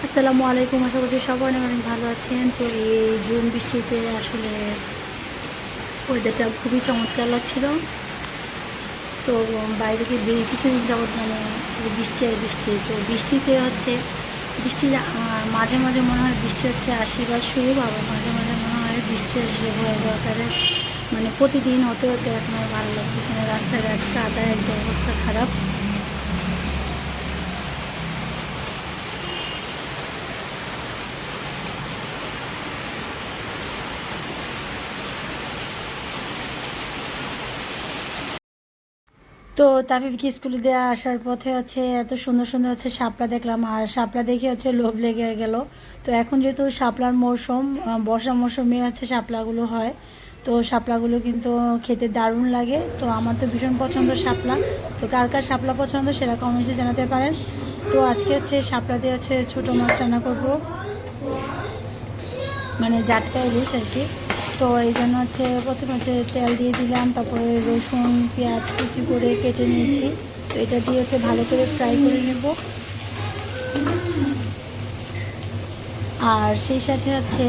আসসালামু আলাইকুম। আশা করছি সবাই অনেক অনেক ভালো আছেন। তো এই জুন বৃষ্টিতে আসলে ওয়েদারটা খুবই চমৎকার লাগছিল। তো বাইরে থেকে কিছুদিন যাবত মানে বৃষ্টি আর বৃষ্টি, তো বৃষ্টিতে হচ্ছে বৃষ্টি মাঝে মাঝে মনে হয় বৃষ্টি হচ্ছে আশীর্বাদ স্বরূপ, আবার মাঝে মাঝে মনে হয় বৃষ্টি আসলে ভয়াবহ আকারে মানে প্রতিদিন হতে হতে এখন আর ভালো লাগতেছে না। রাস্তাঘাট কাদা একদম অবস্থা খারাপ। তো তাফিফকে স্কুলে দিয়ে আসার পথে হচ্ছে এত সুন্দর সুন্দর হচ্ছে শাপলা দেখলাম, আর শাপলা দেখে হচ্ছে লোভ লেগে গেল। তো এখন যেহেতু শাপলার মৌসুম, বর্ষা মৌসুমে হচ্ছে শাপলাগুলো হয়। তো শাপলাগুলো কিন্তু খেতে দারুণ লাগে। তো আমার তো ভীষণ পছন্দ শাপলা। তো কার কার শাপলা পছন্দ সেটা কমেন্টে জানাতে পারেন। তো আজকে হচ্ছে শাপলা দিয়ে হচ্ছে ছোটো মাছ রান্না করবো, মানে জাটকা ইলিশ আর কি। তো এই জন্য হচ্ছে প্রথমে হচ্ছে তেল দিয়ে দিলাম, তারপরে রসুন পেঁয়াজ কুচি করে কেটে নিয়েছি। তো এটা দিয়ে হচ্ছে ভালো করে ফ্রাই করে নেব। আর সেই সাথে হচ্ছে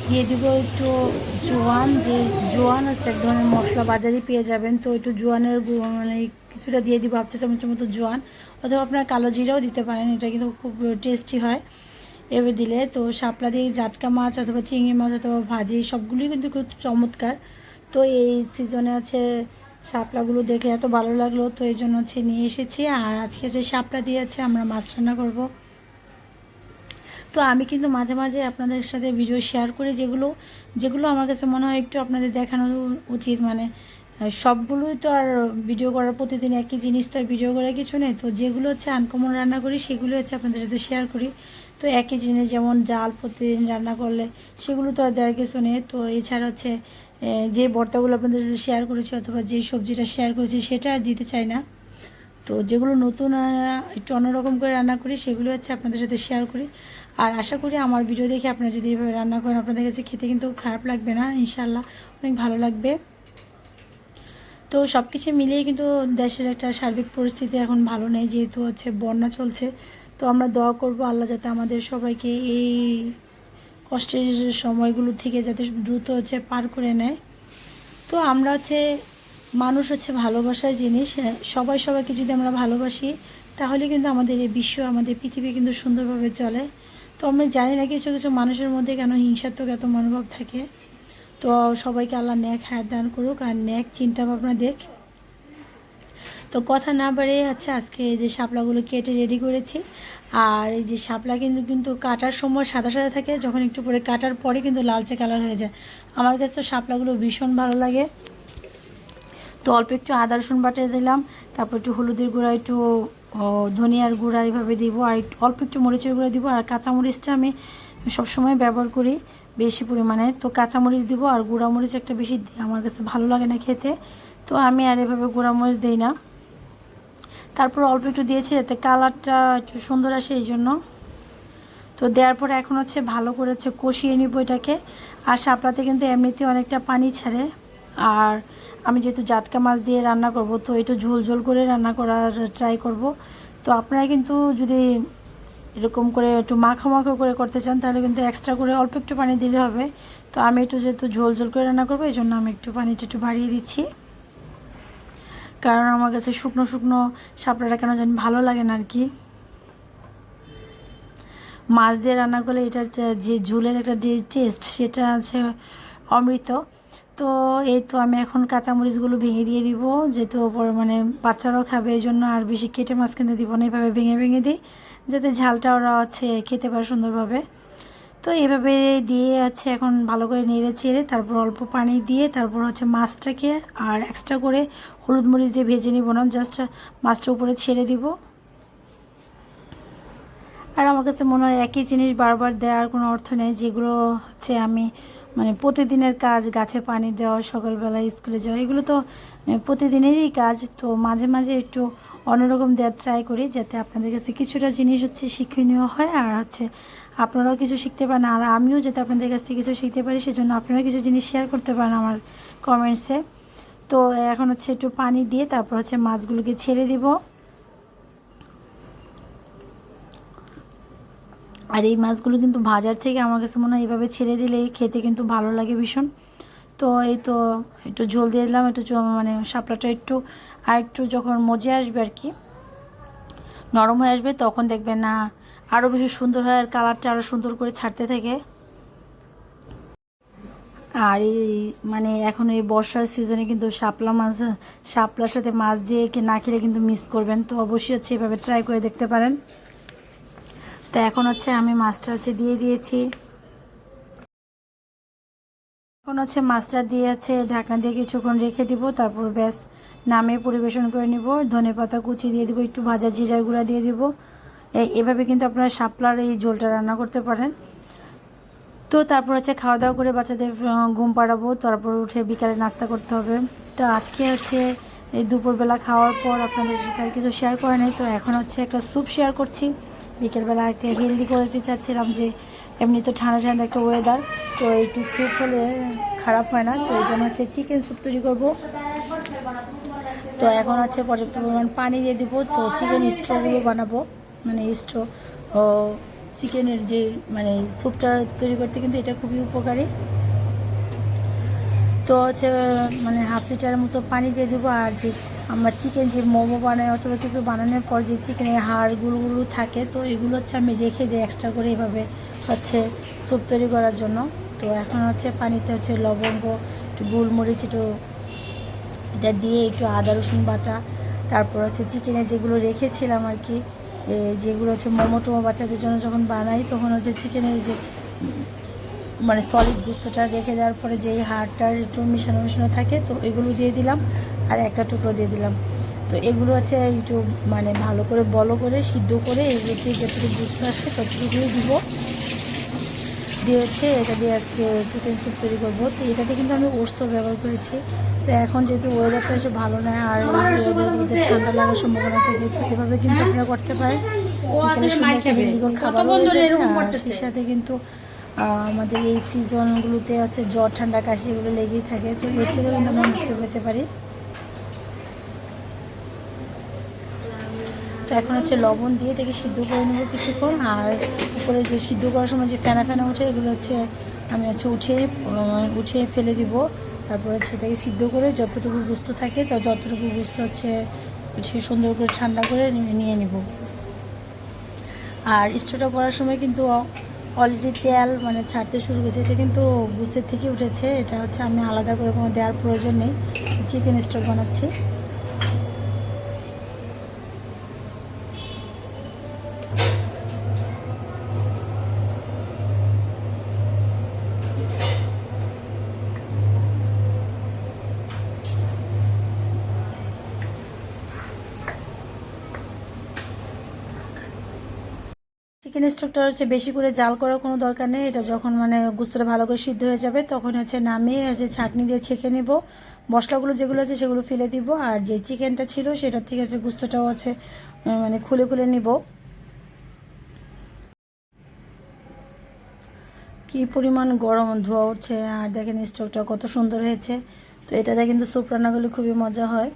দিয়ে দিব একটু জোয়ান, যে জোয়ান আছে এক ধরনের মশলা, বাজারে পেয়ে যাবেন। তো একটু জোয়ানের মানে কিছুটা দিয়ে দিব, 1/2 চামচের মতো জোয়ান, অথবা আপনার কালো জিরাও দিতে পারেন, এটা কিন্তু খুব টেস্টি হয় এভাবে দিলে। তো শাপলা দিয়ে জাটকা মাছ অথবা চিংড়ি মাছ অথবা ভাজি সবগুলোই কিন্তু খুব চমৎকার। তো এই সিজনে আছে শাপলাগুলো দেখে এত ভালো লাগলো, তো এই জন্য হচ্ছে নিয়ে এসেছি। আর আজকে যে শাপলা দিয়ে আছে আমরা মাছ রান্না করব। তো আমি কিন্তু মাঝে মাঝে আপনাদের সাথে ভিডিও শেয়ার করি, যেগুলো যেগুলো আমার কাছে মনে হয় একটু আপনাদের দেখানো উচিত। মানে সবগুলোই তো আর ভিডিও করার, প্রতিদিন একই জিনিস তো আর ভিডিও করার কিছু নেই। তো যেগুলো হচ্ছে আনকমন রান্না করি সেগুলো হচ্ছে আপনাদের সাথে শেয়ার করি। তো একই জিনিস যেমন জাল প্রতিদিন রান্না করলে সেগুলো তো আর দেওয়ার কিছু নেই। তো এছাড়া হচ্ছে যে ভর্তাগুলো আপনাদের সাথে শেয়ার করেছি অথবা যে সবজিটা শেয়ার করেছি সেটা আর দিতে চাই না। তো যেগুলো নতুন একটু অন্যরকম করে রান্না করি সেগুলো হচ্ছে আপনাদের সাথে শেয়ার করি। আর আশা করি আমার ভিডিও দেখে আপনারা যদি এভাবে রান্না করেন আপনাদের কাছে খেতে কিন্তু খারাপ লাগবে না, ইনশাল্লাহ অনেক ভালো লাগবে। তো সব কিছু মিলিয়ে কিন্তু দেশের একটা সার্বিক পরিস্থিতি এখন ভালো নেই, যেহেতু হচ্ছে বন্যা চলছে। তো আমরা দোয়া করব আল্লাহ যাতে আমাদের সবাইকে এই কষ্টের সময়গুলো থেকে যাতে দ্রুত হচ্ছে পার করে নেয়। তো আমরা হচ্ছে মানুষ হচ্ছে ভালোবাসার জিনিস। সবাই সবাইকে যদি আমরা ভালোবাসি তাহলে কিন্তু আমাদের এই বিশ্ব, আমাদের পৃথিবী কিন্তু সুন্দরভাবে চলে। তো আমরা জানি না কিছু কিছু মানুষের মধ্যে কেন হিংসাত্মক এত মনোভাব থাকে। তো সবাইকে আল্লাহ ন্যাক হায়াত দান করুক আর ন্যাক চিন্তা ভাবনা দেখ। তো কথা না বাড়িয়ে হচ্ছে আজকে এই যে শাপলাগুলো কেটে রেডি করেছি। আর এই যে শাপলা কিন্তু কিন্তু কাটার সময় সাদা সাদা থাকে, যখন একটু পরে কাটার পরে কিন্তু লালচে কালার হয়ে যায়। আমার কাছে তো শাপলাগুলো ভীষণ ভালো লাগে। তো অল্প একটু আদা রসুন বাটা দিলাম, তারপর একটু হলুদের গুঁড়া, একটু ধনিয়ার গুঁড়া এইভাবে দিব, আর একটু অল্প একটু মরিচের গুঁড়া দিব। আর কাঁচামরিচটা আমি সবসময় ব্যবহার করি বেশি পরিমাণে। তো কাঁচামরিচ দিব, আর গুঁড়ামরিচ একটা বেশি আমার কাছে ভালো লাগে না খেতে, তো আমি আর এভাবে গুঁড়ামরিচ দিই না। তারপর অল্প একটু দিয়েছি যাতে কালারটা একটু সুন্দর আসে এই জন্য। তো দেওয়ার পরে এখন হচ্ছে ভালো করে হচ্ছে কষিয়ে নিব এটাকে। আর শাপলাতে কিন্তু এমনিতে অনেকটা পানি ছাড়ে। আর আমি যেহেতু জাটকা মাছ দিয়ে রান্না করব, তো একটু ঝোল ঝোল করে রান্না করার ট্রাই করব। তো আপনারা কিন্তু যদি এরকম করে একটু মাখো মাখো করে করতে চান তাহলে কিন্তু এক্সট্রা করে অল্প একটু পানি দিলে হবে। তো আমি একটু যেহেতু ঝোল ঝোল করে রান্না করবো এই জন্য আমি একটু পানিটা একটু বাড়িয়ে দিচ্ছি, কারণ আমার কাছে শুকনো শুকনো শাপলাটা কেন জানি ভালো লাগে না আর কি। মাছ দিয়ে রান্না করলে এটা যে ঝোলের একটা টেস্ট সেটা আছে অমৃত। তো এই তো আমি এখন কাঁচামরিচগুলো ভেঙে দিয়ে দিব, যেহেতু মানে বাচ্চারাও খাবে এই জন্য আর বেশি কেটে মাছ কিনে দিব না, এইভাবে ভেঙে ভেঙে দিই যাতে ঝালটা ওরা হচ্ছে খেতে পারে সুন্দরভাবে। তো এইভাবে দিয়ে হচ্ছে এখন ভালো করে নেড়ে চেড়ে তারপর অল্প পানি দিয়ে তারপর হচ্ছে মাছটাকে আর এক্সট্রা করে হলুদ মরিচ দিয়ে ভেজে নিব না, জাস্ট মাছটা উপরে ছেড়ে দিব। আর আমার কাছে মনে হয় একই জিনিস বারবার দেওয়ার কোনো অর্থ নেই, যেগুলো হচ্ছে আমি মানে প্রতিদিনের কাজ, গাছে পানি দেওয়া, সকালবেলা স্কুলে যাওয়া, এগুলো তো প্রতিদিনেরই কাজ। তো মাঝে মাঝে একটু অন্যরকম দেওয়ার ট্রাই করি যাতে আপনাদের কাছে কিছুটা জিনিস হচ্ছে শিক্ষণীয় হয়, আর হচ্ছে আপনারাও কিছু শিখতে পারেন, আর আমিও যাতে আপনাদের কাছ থেকে কিছু শিখতে পারি সেজন্য আপনারা কিছু জিনিস শেয়ার করতে পারেন আমার কমেন্টসে। তো এখন হচ্ছে একটু পানি দিয়ে তারপর হচ্ছে মাছগুলোকে ছেড়ে দিব। আর এই মাছগুলো কিন্তু বাজার থেকে আমার কাছে মনে হয় এইভাবে ছেড়ে দিলে খেতে কিন্তু ভালো লাগে ভীষণ। তো এই তো একটু ঝোল দিয়ে দিলাম, একটু মানে শাপলাটা একটু আর একটু যখন মজে আসবে আর কি, নরম হয়ে আসবে, তখন দেখবেন না আরও বেশি সুন্দর হয় আর কালারটা আরও সুন্দর করে ছাড়তে থাকে। আর এই মানে এখন এই বর্ষার সিজনে কিন্তু শাপলার সাথে মাছ দিয়ে না খেলে কিন্তু মিস করবেন। তো অবশ্যই হচ্ছে এভাবে ট্রাই করে দেখতে পারেন। তো এখন হচ্ছে আমি মাছটা দিয়ে দিয়েছি। এখন হচ্ছে মাছটা দিয়ে ঢাকনা দিয়ে কিছুক্ষণ রেখে দিব, তারপর ব্যাস নামে পরিবেশন করে নিব। ধনেপাতা কুচি দিয়ে দিব, একটু ভাজা জিরার গুঁড়া দিয়ে দিব। এভাবে কিন্তু আপনারা শাপলার এই ঝোলটা রান্না করতে পারেন। তো তারপর হচ্ছে খাওয়া দাওয়া করে বাচ্চাদের ঘুম পাড়াবো, তারপর উঠে বিকালে নাস্তা করতে হবে। তো আজকে হচ্ছে এই দুপুরবেলা খাওয়ার পর আপনাদের সাথে আর কিছু শেয়ার করে নেই। তো এখন হচ্ছে একটা স্যুপ শেয়ার করছি। বিকেলবেলা একটা হেলদি করে চাচ্ছিলাম, যে এমনি তো ঠান্ডা ঠান্ডা একটা ওয়েদার, তো একটু স্যুপ হলে খারাপ হয় না। তো এই জন্য হচ্ছে চিকেন স্যুপ তৈরি করব। তো এখন হচ্ছে পর্যাপ্ত পরিমাণ পানি দিয়ে দিব। তো চিকেন স্ট্রগুলো বানাবো, মানে স্ট্র চিকেনের যে মানে স্যুপটা তৈরি করতে কিন্তু এটা খুবই উপকারী। তো হচ্ছে মানে হাফ লিটারের মতো পানি দিয়ে দেবো। আর যে আমরা চিকেন যে মোমো বানাই অথবা কিছু বানানোর পর যে চিকেনের হাড়গুলো থাকে, তো এগুলো হচ্ছে আমি রেখে দিই এক্সট্রা করে এভাবে হচ্ছে স্যুপ তৈরি করার জন্য। তো এখন হচ্ছে পানিতে হচ্ছে লবঙ্গ, একটু গোলমরিচ, একটু এটা দিয়ে একটু আদা রসুন বাটা, তারপর হচ্ছে চিকেনের যেগুলো রেখেছিলাম আর কি, যেগুলো হচ্ছে মোমো টোমো বাচ্চাদের জন্য যখন বানাই তখন হচ্ছে চিকেনের যে মানে সলিড গুস্তটা রেখে দেওয়ার পরে যে হাড়টার একটু মিশানো থাকে, তো এগুলো দিয়ে দিলাম আর একটা টুকরো দিয়ে দিলাম। তো এগুলো হচ্ছে একটু মানে ভালো করে বলো করে সিদ্ধ করে এগুলোতে যতটুকু গুস্ত আসে ততটুকু দিয়ে দিব। দিয়ে হচ্ছে এটা দিয়ে আজকে চিকেন স্যুপ তৈরি করবো। তো এটাতে কিন্তু আমি ওটসও ব্যবহার করেছি। তো এখন যেহেতু ওয়েদারটা এসে ভালো নয় আর ওয়েদারগুলোতে ঠান্ডা লাগার সম্ভাবনা থাকে, তো এভাবে কিন্তু আপনারা করতে পারেন। খাবার সেই সাথে কিন্তু আমাদের এই সিজনগুলোতে হচ্ছে জ্বর ঠান্ডা কাশি এগুলো লেগেই থাকে, তো এর থেকে কিন্তু আমরা মুক্তি পেতে পারি। তো এখন হচ্ছে লবণ দিয়ে এটাকে সিদ্ধ করে নেবো কিছুক্ষণ। আর উপরে যে সিদ্ধ করার সময় যে ফেনা ফেনা ওঠে এগুলো হচ্ছে আমি উঠিয়ে ফেলে দিব। তারপর হচ্ছে এটাকে সিদ্ধ করে যতটুকু গুস্ত থাকে তো যতটুকু গুস্ত হচ্ছে সুন্দর করে ঠান্ডা করে নিয়ে নিব। আর স্টোটা করার সময় কিন্তু অলরেডি তেল মানে ছাড়তে শুরু করেছে, এটা কিন্তু গুস্তের থেকে উঠেছে। এটা হচ্ছে আমি আলাদা করে কোনো দেওয়ার প্রয়োজন নেই, চিকেন স্টোভ বানাচ্ছি। চিকেন স্টকটা হচ্ছে বেশি করে জাল করার কোনো দরকার নেই। এটা যখন মানে গুস্তটা ভালো করে সিদ্ধ হয়ে যাবে তখন হচ্ছে নামিয়ে হচ্ছে ছাঁকনি দিয়ে ছেঁকে নেব। মশলাগুলো যেগুলো আছে সেগুলো ফেলে দিব। আর যে চিকেনটা ছিল সেটার থেকে হচ্ছে গুস্তটাও হচ্ছে মানে খুলে খুলে নিব। কি পরিমাণ গরম ধোয়া উঠছে, আর দেখেন স্টকটা কত সুন্দর হয়েছে। তো এটাতে কিন্তু স্যুপ রান্না করলে খুবই মজা হয়।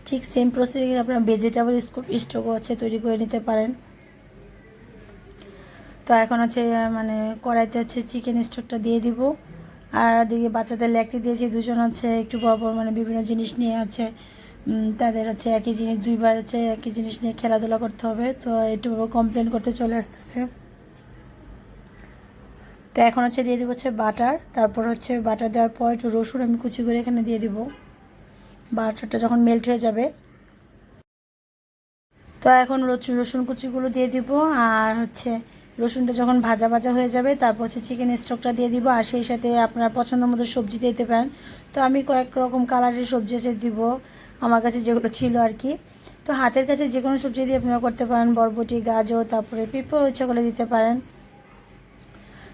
ঠিক সেম প্রসেসে আপনারা ভেজিটেবল স্টকও হচ্ছে তৈরি করে নিতে পারেন। তো এখন হচ্ছে মানে কড়াইতে হচ্ছে চিকেন স্টকটা দিয়ে দিব। আর দিকে বাচ্চাদের লেখতে দিয়েছি, দুজন হচ্ছে একটু বড় বড় মানে বিভিন্ন জিনিস নিয়ে আছে, তাদের হচ্ছে একই জিনিস দুইবার হচ্ছে একই জিনিস নিয়ে খেলাধুলা করতে হবে। তো একটু কমপ্লেন করতে চলে আসতেছে। তো এখন হচ্ছে দিয়ে দিব হচ্ছে বাটার। তারপর হচ্ছে বাটার দেওয়ার পর একটু রসুন আমি কুচি করে এখানে দিয়ে দিব। বাটারটা যখন মেল্ট হয়ে যাবে তো এখন রসুন কুচিগুলো দিয়ে দিব। আর হচ্ছে রসুনটা যখন ভাজা ভাজা হয়ে যাবে তারপর হচ্ছে চিকেন স্টকটা দিয়ে দিব। আর সেই সাথে আপনার পছন্দ মতো সবজি দিতে পারেন। তো আমি কয়েক রকম কালারের সবজি হচ্ছে দিব আমার কাছে যেগুলো ছিল আর কি। তো হাতের কাছে যে কোনো সবজি দিয়ে আপনারা করতে পারেন, বরবটি, গাজর, তারপরে পেঁপেও ইচ্ছা করে দিতে পারেন।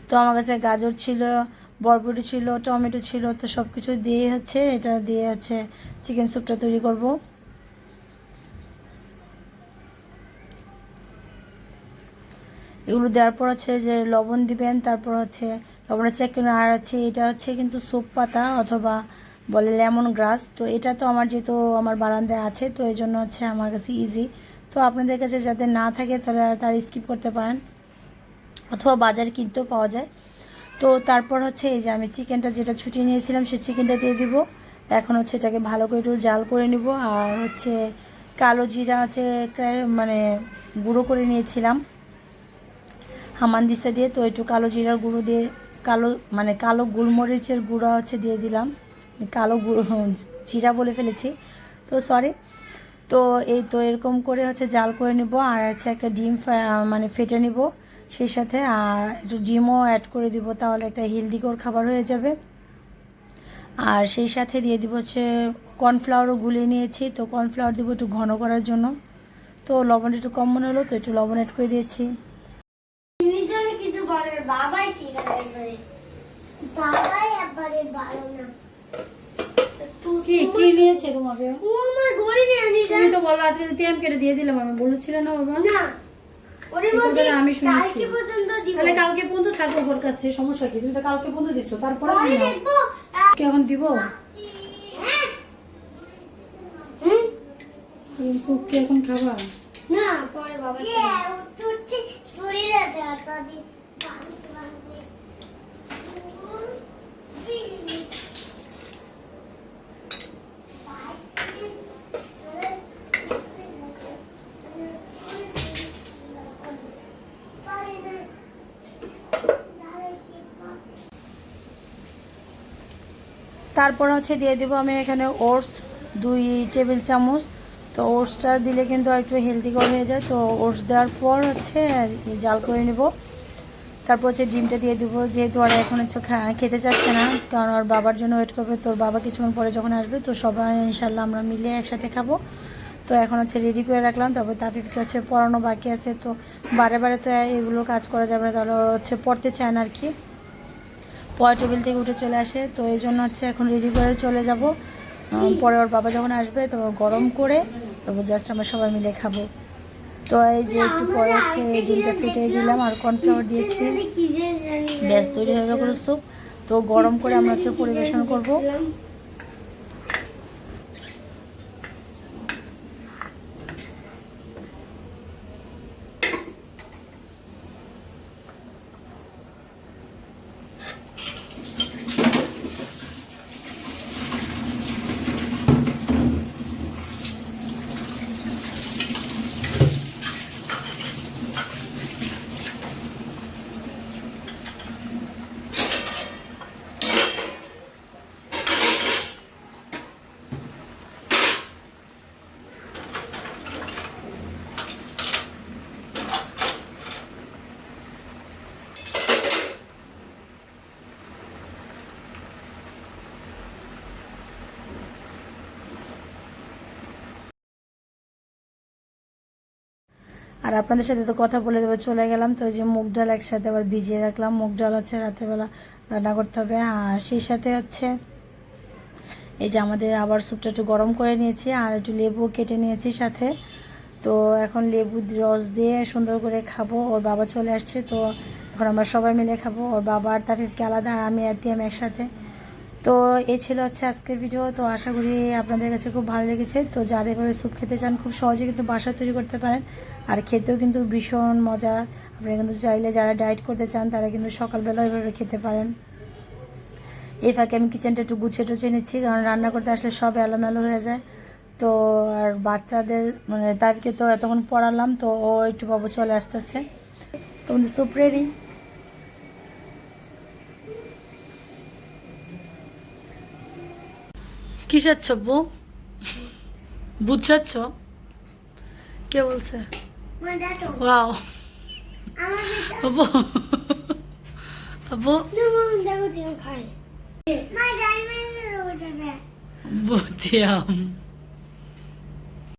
তো আমার কাছে গাজর ছিল, বরবটি ছিল, টমেটো ছিল, তো সব কিছু দিয়ে হচ্ছে এটা দিয়ে হচ্ছে চিকেন স্যুপটা তৈরি করব। এগুলো দেওয়ার পর হচ্ছে যে লবণ দিবেন, তারপর হচ্ছে লবণের চেক করে। আর হচ্ছে এটা হচ্ছে কিন্তু সোপ পাতা অথবা বলে লেমন গ্রাস। তো এটা তো আমার যেহেতু আমার বারান্দায় আছে তো এই জন্য হচ্ছে আমার কাছে ইজি। তো আপনাদের কাছে যাদের না থাকে তারা স্কিপ করতে পারেন, অথবা বাজারে কিনতেও পাওয়া যায়। তো তারপর হচ্ছে এই যে আমি চিকেনটা যেটা ছুটিয়ে নিয়েছিলাম সেই চিকেনটা দিয়ে দিব। এখন হচ্ছে এটাকে ভালো করে একটু জাল করে নিব। আর হচ্ছে কালো জিরা হচ্ছে মানে গুঁড়ো করে নিয়েছিলাম হামানদিস্তা দিয়ে, তো একটু কালো জিরার গুঁড়ো দিয়ে কালো গোলমরিচের গুঁড়ো হচ্ছে দিয়ে দিলাম। কালো জিরা বলে ফেলেছি, তো সরি। তো এই তো এরকম করে হচ্ছে জাল করে নিব। আর হচ্ছে একটা ডিম মানে ফেটে নিব সেই সাথে, আর একটু ডিমও অ্যাড করে দিব, তাহলে একটা হেলদিকর খাবার হয়ে যাবে। আর সেই সাথে দিয়ে দিব হচ্ছে কর্নফ্লাওয়ারও গুলিয়ে নিয়েছি, তো কর্নফ্লাওয়ার দিব একটু ঘন করার জন্য। তো লবণ একটু কম মনে হলো, তো একটু লবণ অ্যাড করে দিয়েছি। কি নিয়েছে তোমাকে? তুমি তো বলো আজকে তিয়াম কেটে দিয়ে দিলাম, আমি বলেছিলে না বাবা? আমি শুনেছি। তাহলে কালকে পর্যন্ত থাকবো ওর কাছে, সমস্যা কি? তুমি তো কালকে পর্যন্ত দিচ্ছ, তারপরে কি এখন দিব? সুপ কি এখন খাবা? না, পরে বাবা তারপর হচ্ছে দিয়ে দেবো আমি এখানে ওটস 2 টেবিল চামচ। তো ওটসটা দিলে কিন্তু একটু হেলদিকর হয়ে যায়। তো ওটস দেওয়ার পর হচ্ছে জাল করে নেব। তারপর হচ্ছে ডিমটা দিয়ে দেবো, যেহেতু আর এখন হচ্ছে খেতে চাচ্ছে না, কারণ ওর বাবার জন্য ওয়েট করবে। তোর বাবা কিছুক্ষণ পরে যখন আসবে তো সবাই ইনশাল্লাহ আমরা মিলে একসাথে খাবো। তো এখন হচ্ছে রেডি করে রাখলাম। তারপর তাফিফকে হচ্ছে পড়ানো বাকি আছে, তো বারে বারে তো এগুলো কাজ করা যাবে না, তাহলে হচ্ছে পড়তে চায় না আর কি, পরে টেবিল থেকে উঠে চলে আসে। তো এই জন্য হচ্ছে এখন রেডি করে চলে যাব। পরে ওর বাবা যখন আসবে তো গরম করে তারপর জাস্ট আমরা সবাই মিলে খাবো। তো এই যে একটু পরে হচ্ছে ডিমটা ফেটিয়ে দিলাম আর কর্নফ্লাওয়ার দিয়েছি, ব্যাস তৈরি হয়ে গেল স্যুপ। তো গরম করে আমরা হচ্ছে পরিবেশন করব। আর আপনাদের সাথে তো কথা বলে দেবে চলে গেলাম। তো এই যে মুগ ডাল একসাথে আবার ভিজিয়ে রাখলাম, মুগ ডাল হচ্ছে রাতেরবেলা রান্না করতে হবে। আর সেই সাথে হচ্ছে এই যে আমাদের আবার স্যুপটা একটু গরম করে নিয়েছি, আর একটু লেবু কেটে নিয়েছি সাথে। তো এখন লেবু রস দিয়ে সুন্দর করে খাবো। ওর বাবা চলে আসছে, তো এখন আমরা সবাই মিলে খাবো। ওর বাবা আর তাফিফকে আলাদা, আর আমি আর তিয়াম একসাথে। তো এই ছিল হচ্ছে আজকের ভিডিও। তো আশা করি আপনাদের কাছে খুব ভালো লেগেছে। তো যারা এভাবে স্যুপ খেতে চান খুব সহজে কিন্তু বাসায় তৈরি করতে পারেন, আর খেতেও কিন্তু ভীষণ মজা। আপনারা কিন্তু চাইলে যারা ডায়েট করতে চান তারা কিন্তু সকালবেলা এভাবে খেতে পারেন। এই ফাঁকে আমি কিচেনটা একটু গুছিয়ে টুছিয়ে নিচ্ছি, কারণ রান্না করতে আসলে সব এলোমেলো হয়ে যায়। তো আর বাচ্চাদের মানে তাদেরকে তো এতক্ষণ পড়ালাম, তো ও একটু বাবু চলে আসতেছে। তো স্যুপ রেডি। কিসের ছব্বু বুঝছাচ্ছ? কে বলছে? ওয়াও আব্বু আব্বু বুঝিয়াম